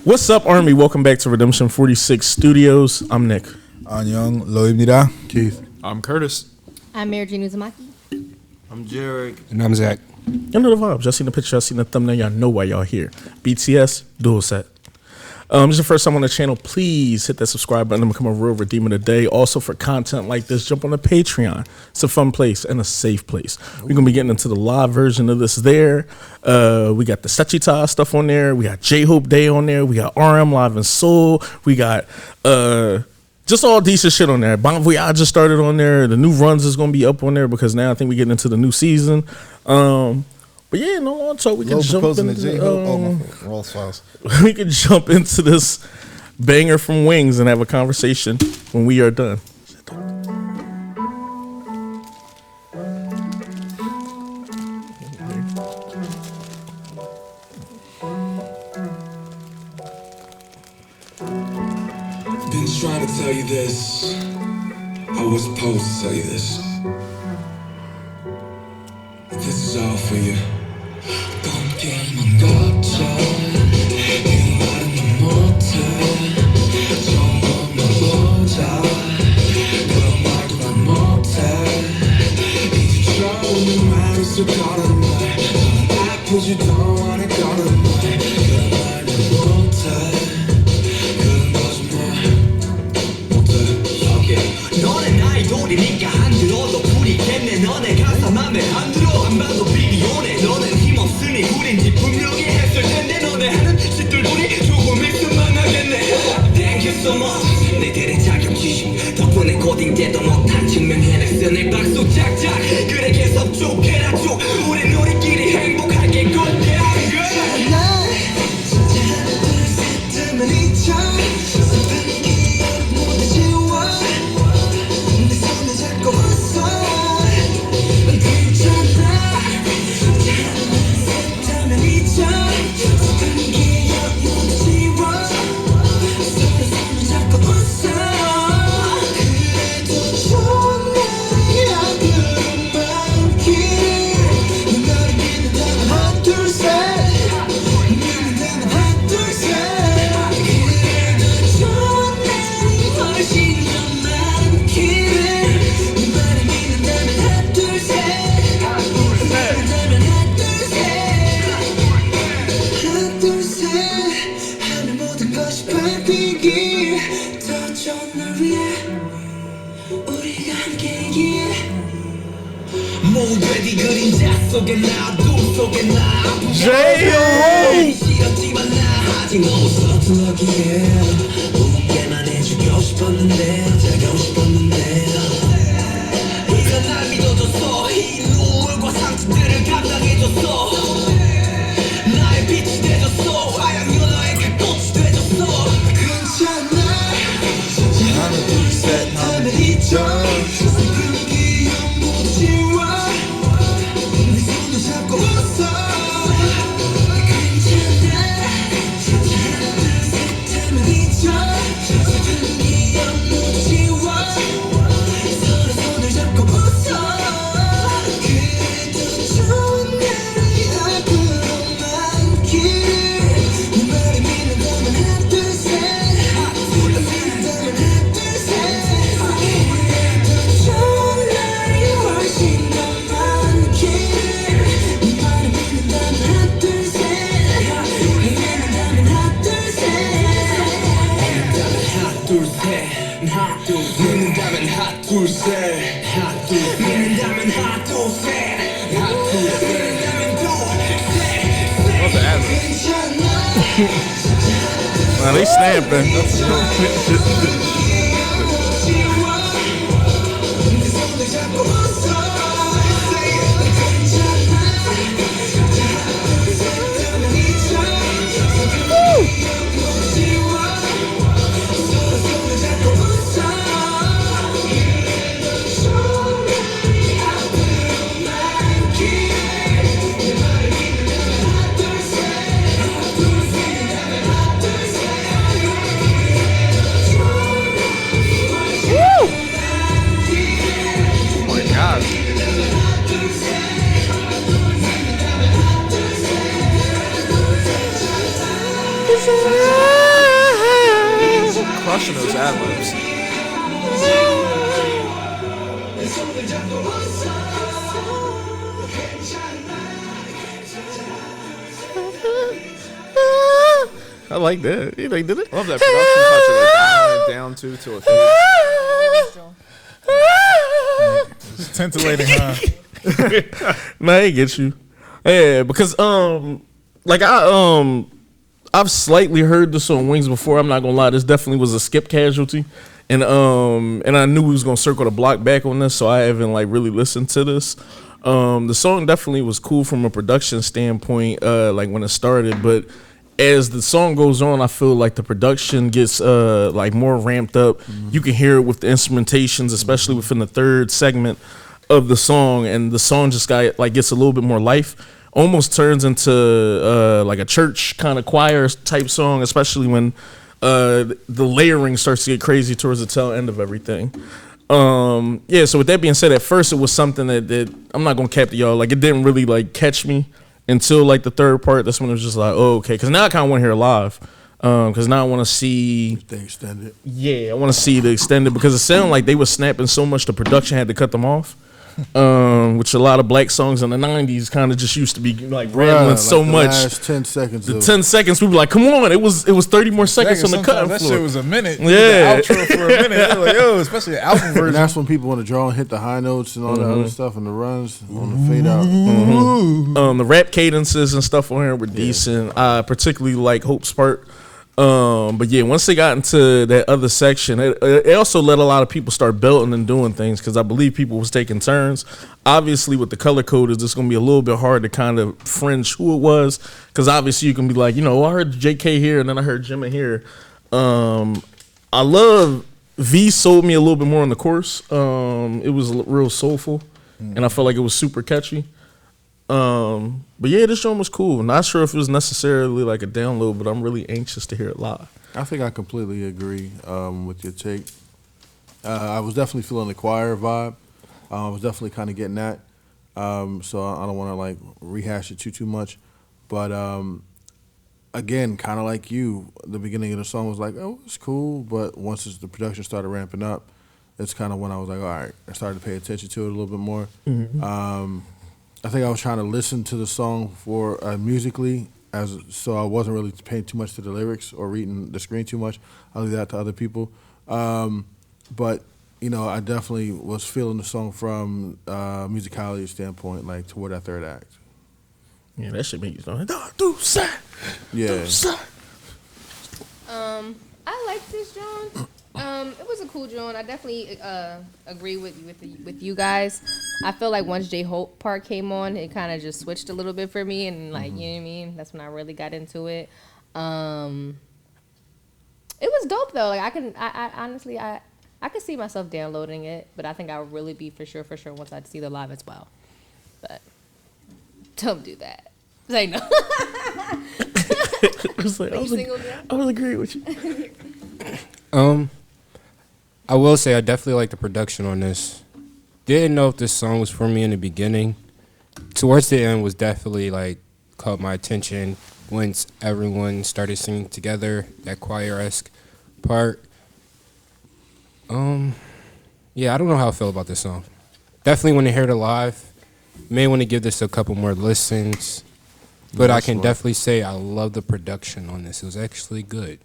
What's up, Army? Welcome back to Redemption 46 Studios. I'm Nick. 안녕, 로입니다. Keith. I'm Curtis. I'm Mary Jane Uzumaki. I'm Jarek. And I'm Zach. Y'all know the vibes. Y'all seen the picture. Y'all seen the thumbnail. Y'all know why y'all here. BTS, dual set. This is your first time on the channel. Please hit that subscribe button and become a real redeemer today. Also, for content like this, jump on the Patreon. It's a fun place and a safe place. We're going to be getting into the live version of this there. We got the Sechita stuff on there. We got J-Hope Day on there. We got RM Live and Soul. We got just all decent shit on there. Bon Voyage just started on there. The new runs is going to be up on there because now I think we're getting into the new season. But yeah, no long talk. We can jump into we can jump into this banger from Wings and have a conversation when we are done. Been trying to tell you this. I was supposed to tell you this. This is all for you. 깜게만 걷자 그 말은 못해 처음만 보자 그런 말도 난 못해 이제 처음 말을 쓸 거란 말 넌 아프지도 않을 거란 말 그런 말도 못해 그런 거짓말 못해 okay. 너네 나이 돌이니까 안 들어도 부리겠네 너네 가사 맘에 안 들어 안 봐도 비디오네 너넨 힘없으니 우린지 분명히 했을 텐데 너네 하는 짓들 보니 조금 있으면 하겠네 Thank you so much 너희들의 자격지심 덕분에 고딩 때도 못한 증명해냈어 내 박수 짝짝 그래 계속 쭉 해라 쭉 우린 우리끼리 행복하게 걷게 하는 거야 날 진짜 하나 둘셋 하면 잊혀 슬픈 기억 모두 지워 내 손을 잡고 왔어 모두의 그림자 속에 나 눈 속에 나 J-Hope! 싫었지만 나 아직 너무 서툴러기에 웃게만 해주고 싶었는데 잘가고 싶었는데 이건 날 믿어줬어 이 눈물과 상처들을 감당해줬어 나의 빛이 돼줬어 화양 연어의 갓꽃이 돼줬어 괜찮아 하나 둘셋 하면 잊어 슬픈 기억 모두 지워 네 손을 잡고 왔어 괜찮아 하나 둘셋 하면 잊어 슬픈 기억 모두 지워 서로 손을 잡고 왔어 그래도 좋은 날이 앞으로만 길 네 말을 믿는다면 하나 둘셋 믿는다면 하나 둘셋 그래도 좋은 날이 훨씬 더 많길 네 말을 믿는다면 하나 둘셋 믿는다면 하나 둘셋 믿는다면 하나 둘셋 하나 둘 믿는다면 하나 둘셋 하나 둘 믿는다면 하나 둘셋 하나 둘 믿는다면 Nah, they snapping. crushing those ad libs. I like that. You like did it? I love that production touch of like dialing it down to a fade. It's titillating, huh? Nah, I get you. Yeah, because like I've slightly heard this on Wings before. I'm not gonna lie, this definitely was a skip casualty, and I knew we was gonna circle the block back on this, so I haven't like really listened to this. The song definitely was cool from a production standpoint, like when it started, but as the song goes on, I feel like the production gets like more ramped up. You can hear it with the instrumentations, especially within the third segment of the song, and the song just gets a little bit more life. Almost turns into like a church kind of choir type song, especially when the layering starts to get crazy towards the tail end of everything. Yeah, so with that being said, at first it was something that I'm not gonna cap to y'all, like it didn't really like catch me until like the third part. That's when it was just like, oh, okay, because now I kind of want to hear it live, because now I want to see They extended. yeah, I want to see the extended, because it sounded like they were snapping so much the production had to cut them off. Which a lot of black songs in the 90s kind of just used to be like rambling Like so the much. Last 10 seconds. The 10 seconds, we were like, come on, it was 30 more seconds on the cutting That floor. shit was a minute. Yeah. The outro for a minute. They're like, yo, especially the album Mm-hmm. version. And that's when people want to draw and hit the high notes and all that other stuff and the runs on the fade out. The rap cadences and stuff on here were decent. I particularly like Hope's part. But yeah, once they got into that other section, it also let a lot of people start belting and doing things, because I believe people was taking turns. Obviously, with the color code, it's just going to be a little bit hard to kind of fringe who it was, because obviously you can be like, I heard JK here and then I heard Jimmy here. I love V sold me a little bit more on the chorus. It was real soulful, and I felt like it was super catchy. But yeah, this joint was cool. Not sure if it was necessarily like a download, but I'm really anxious to hear it live. I think I completely agree with your take. I was definitely feeling the choir vibe. I was definitely kind of getting that. So I don't want to like rehash it too much. But again, kind of like you, the beginning of the song was like, oh, it's cool. But once the production started ramping up, it's kind of when I was like, all right, I started to pay attention to it a little bit more. I think I was trying to listen to the song for musically, so I wasn't really paying too much to the lyrics or reading the screen too much. I leave that to other people. But I definitely was feeling the song from a musicality standpoint, like toward that third act. Yeah, that shit make you go, do side. Yeah. I like this joint. It was a cool joint. I definitely agree with you guys. I feel like once J Hope part came on, it kind of just switched a little bit for me, and like you know what I mean. That's when I really got into it. It was dope though. Like I honestly could see myself downloading it, but I think I would really be for sure once I see the live as well. But don't do that. Say no. I was agreeing with you. I will say I definitely like the production on this. Didn't know if this song was for me in the beginning. Towards the end was definitely like caught my attention once everyone started singing together, that choir-esque part. Yeah, I don't know how I feel about this song. Definitely want to hear it live. May want to give this a couple more listens. But I can definitely say I love the production on this. It was actually good.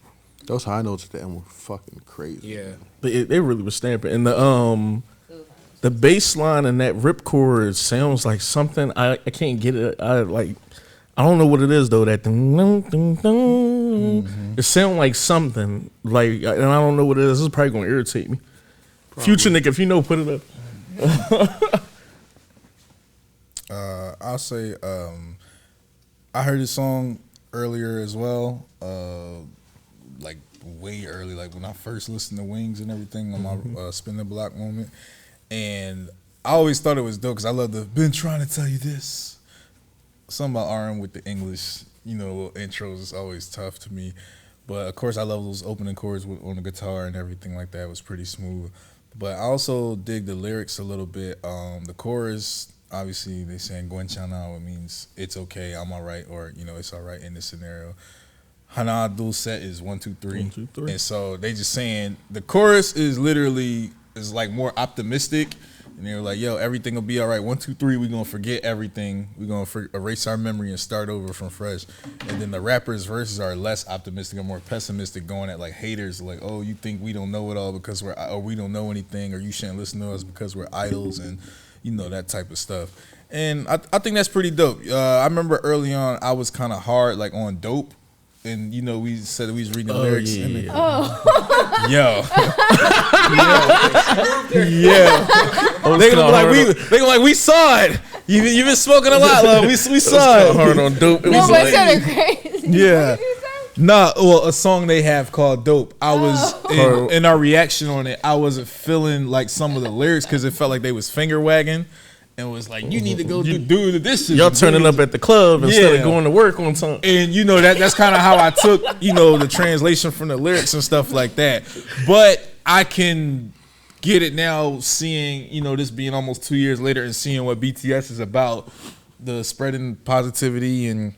Those high notes at the end were fucking crazy. Yeah. They really were stamping. And the bass line and that rip chord sounds like something. I can't get it. I don't know what it is though. That it sounds like something. Like, and I don't know what it is. This is probably gonna irritate me. Future Nick, if you know, put it up. I'll say I heard this song earlier as well, like way early, like when I first listened to Wings and everything on my spin the block moment, and I always thought it was dope because I love the "been trying to tell you this." Something about RM with the English, little intros is always tough to me, but of course I love those opening chords on the guitar and everything like that. It was pretty smooth, but I also dig the lyrics a little bit. The chorus. Obviously, they saying "Gwen Chana," it means it's okay, I'm all right, or it's all right in this scenario. Hana Dulcet is 1, 2, 3. 1, 2, 3. And so they just saying the chorus is literally is like more optimistic. And they were like, yo, everything will be all right. 1, 2, 3, we're going to forget everything. We're going to erase our memory and start over from fresh. And then the rappers' verses are less optimistic and more pessimistic, going at like haters, like, oh, you think we don't know it all because we don't know anything, or you shouldn't listen to us because we're idols, and you know, that type of stuff. And I think that's pretty dope. I remember early on, I was kind of hard like on Dope. And you know, we said we was reading the lyrics. Yeah. And then, Oh. yo. Yeah. They gonna be like, we saw it. You've been smoking a lot, love. We saw it. Hard on Dope. It No, was but like, it's kind of crazy. Yeah. What did you say? Nah, well, a song they have called Dope. I was in our reaction on it, I wasn't feeling like some of the lyrics because it felt like they was finger wagging. And was like, you need to go do this. y'all turning up at the club instead Yeah. of going to work on time. And you know, that's kind of how I took, you know, the translation from the lyrics and stuff like that. But I can get it now, seeing, you know, this being almost 2 years later and seeing what BTS is about, the spreading positivity and,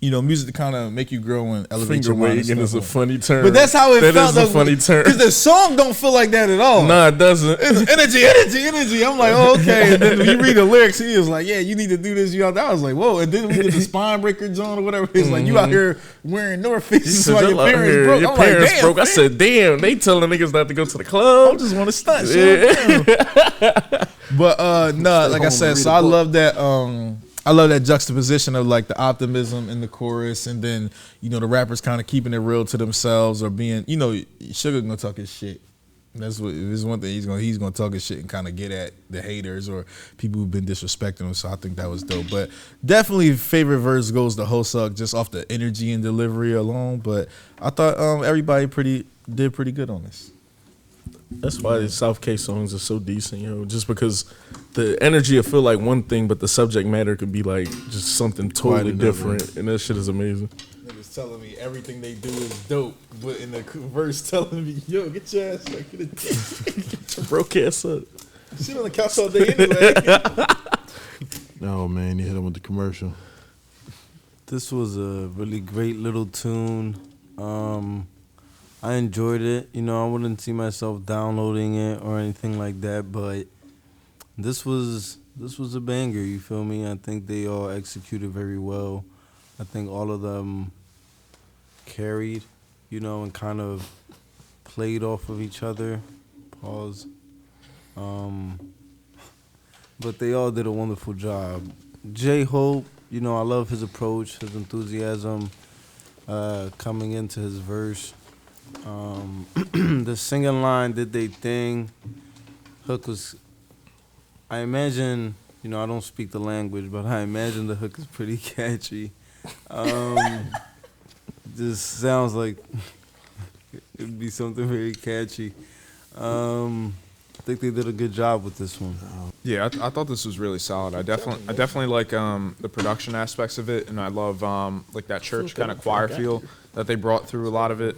you know, music to kind of make you grow and elevate Finger your mind. wagging and is a stuff. funny term. But that's how it That felt. is a funny term. Because the song don't feel like that at all. Nah, it doesn't. It's energy. I'm like, oh, okay. And then when you read the lyrics, he was like, yeah, you need to do this. You out there. I was like, whoa. And then we did the spine breaker joint or whatever. He's like, you out here wearing North Faces Said, while your "Y'all out parents here, broke. your I'm like, parents damn. broke. I man. said, damn, they telling niggas not to go to the club. I just want to stunt. Yeah. But no, like I said, so I love that. I love that juxtaposition of like the optimism in the chorus, and then, you know, the rappers kind of keeping it real to themselves, or being, you know, Sugar gonna talk his shit. That's what is one thing he's gonna talk his shit and kind of get at the haters or people who've been disrespecting him. So I think that was dope. But definitely favorite verse goes to Hosuk just off the energy and delivery alone. But I thought everybody did pretty good on this. That's why the South K songs are so decent, yo. Just because the energy will feel like one thing, but the subject matter could be like just something totally another. different, and that shit is amazing. Niggas telling me everything they do is dope, but in the verse telling me, yo, get your ass back. Get your Broke ass up. sit on the couch all day anyway. No, man, you hit him with the commercial. This was a really great little tune. I enjoyed it. You know, I wouldn't see myself downloading it or anything like that, but this was a banger, you feel me? I think they all executed very well. I think all of them carried, you know, and kind of played off of each other. Pause. But they all did a wonderful job. J-Hope, you know, I love his approach, his enthusiasm coming into his verse. The singing line did they thing. Hook was, I imagine, you know, I don't speak the language, but I imagine the hook is pretty catchy. Just sounds like it'd be something very catchy. I think they did a good job with this one. Yeah, I thought this was really solid. I definitely like the production aspects of it, and I love like that church kind of choir feel that they brought through a lot of it.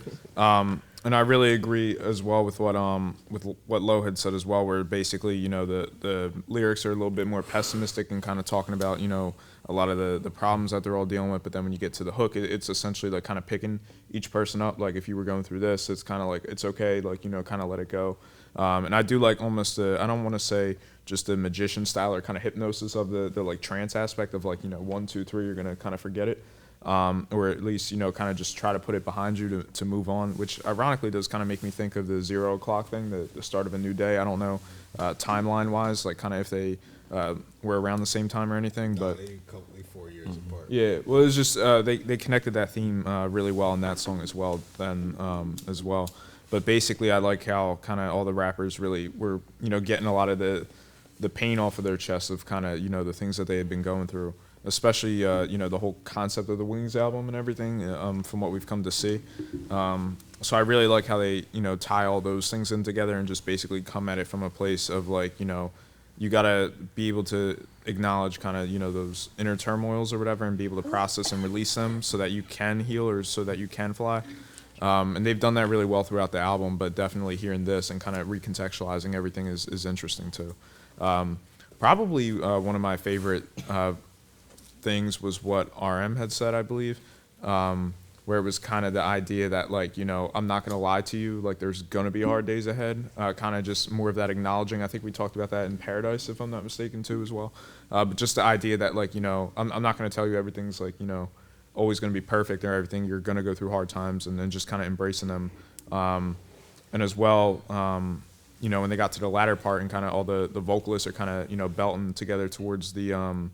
And I really agree as well with what Lo had said as well, where basically, you know, the lyrics are a little bit more pessimistic and kind of talking about, you know, a lot of the problems that they're all dealing with. But then when you get to the hook, it's essentially like kind of picking each person up. Like if you were going through this, it's kind of like, it's okay, like, you know, kind of let it go. And I do like almost I don't want to say just the magician style or kind of hypnosis of the like trance aspect of like, you know, 1, 2, 3, you're going to kind of forget it. Or at least, you know, kind of just try to put it behind you to move on, which ironically does kind of make me think of the 0 o'clock thing, the start of a new day. I don't know, timeline-wise, like kind of if they were around the same time or anything, but they 4 years apart. yeah, well, it was just they connected that theme really well in that song as well. As well, but basically, I like how kind of all the rappers really were, you know, getting a lot of the pain off of their chest of kind of, you know, the things that they had been going through. Especially, you know, the whole concept of the Wings album and everything, from what we've come to see. So I really like how they, you know, tie all those things in together and just basically come at it from a place of like, you know, you gotta be able to acknowledge kind of, you know, those inner turmoils or whatever, and be able to process and release them so that you can heal or so that you can fly. And they've done that really well throughout the album, but definitely hearing this and kind of recontextualizing everything is interesting too. Probably one of my favorite things was what RM had said, I believe, where it was kind of the idea that like, you know, I'm not gonna lie to you, like there's gonna be hard days ahead. Kind of just more of that acknowledging. I think we talked about that in Paradise, if I'm not mistaken, too, as well. But just the idea that like, you know, I'm not gonna tell you everything's like, you know, always gonna be perfect or everything. You're gonna go through hard times, and then just kind of embracing them. And as well, you know, when they got to the latter part and kind of all the vocalists are kind of, you know, belting together towards the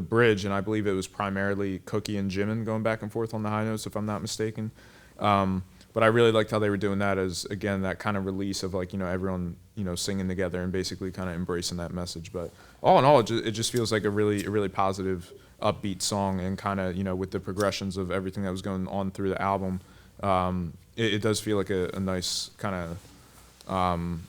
bridge, and I believe it was primarily Cookie and Jimin going back and forth on the high notes, if I'm not mistaken. But I really liked how they were doing that as, again, that kind of release of like, you know, everyone, you know, singing together and basically kind of embracing that message. But all in all, it just feels like a really positive, upbeat song, and kind of, you know, with the progressions of everything that was going on through the album, it does feel like a nice kind of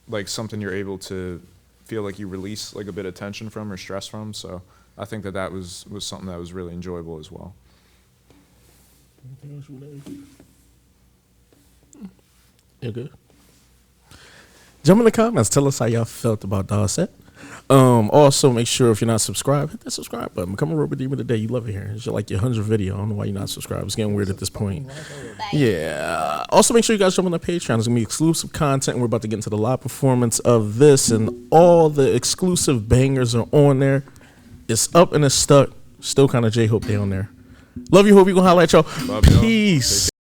like something you're able to feel like you release like a bit of tension from or stress from. So I think that was something that was really enjoyable as well. You good? Jump in the comments. Tell us how y'all felt about Dawset. Also, make sure if you're not subscribed, hit that subscribe button. Become a Real Redeemer today. You love it here. It's like your 100th video. I don't know why you're not subscribed. It's getting weird at this point. Yeah. Also, make sure you guys jump on the Patreon. There's going to be exclusive content. We're about to get into the live performance of this, and all the exclusive bangers are on there. It's up and it's stuck. Still kind of J-Hope down there. Love you. Hope you going to holler at y'all. Love y'all. Peace.